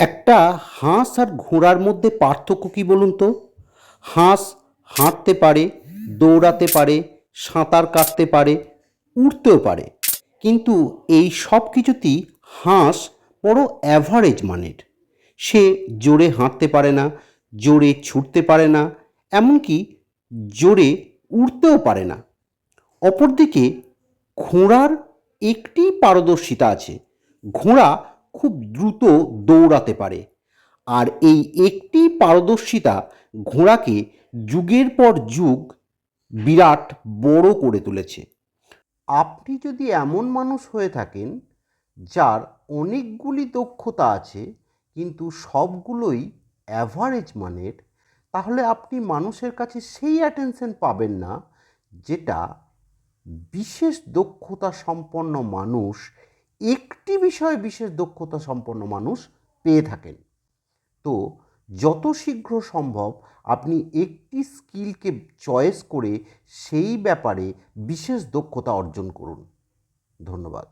একটা হাঁস আর ঘোড়ার মধ্যে পার্থক্য কী বলুন তো? হাঁস হাঁটতে পারে, দৌড়াতে পারে, সাঁতার কাটতে পারে, উড়তেও পারে। কিন্তু এই সব কিছুতেই হাঁস বড় অ্যাভারেজ মানের। সে জোরে হাঁটতে পারে না, জোরে ছুটতে পারে না, এমনকি জোরে উড়তেও পারে না। অপরদিকে ঘোড়ার একটি পারদর্শিতা আছে। ঘোড়া খুব দ্রুত দৌড়াতে পারে, আর এই একটি পারদর্শিতা ঘোড়াকে যুগের পর যুগ বিরাট বড় করে তুলেছে। আপনি যদি এমন মানুষ হয়ে থাকেন যার অনেকগুলি দক্ষতা আছে কিন্তু সবগুলোই অ্যাভারেজ মানের, তাহলে আপনি মানুষের কাছে সেই অ্যাটেনশন পাবেন না যেটা বিশেষ দক্ষতা সম্পন্ন মানুষ, একটি বিষয়ে বিশেষ দক্ষতা সম্পন্ন মানুষ পেয়ে থাকেন। তো যত শীঘ্র সম্ভব আপনি একটি স্কিলকে চয়েস করে সেই ব্যাপারে বিশেষ দক্ষতা অর্জন করুন। ধন্যবাদ।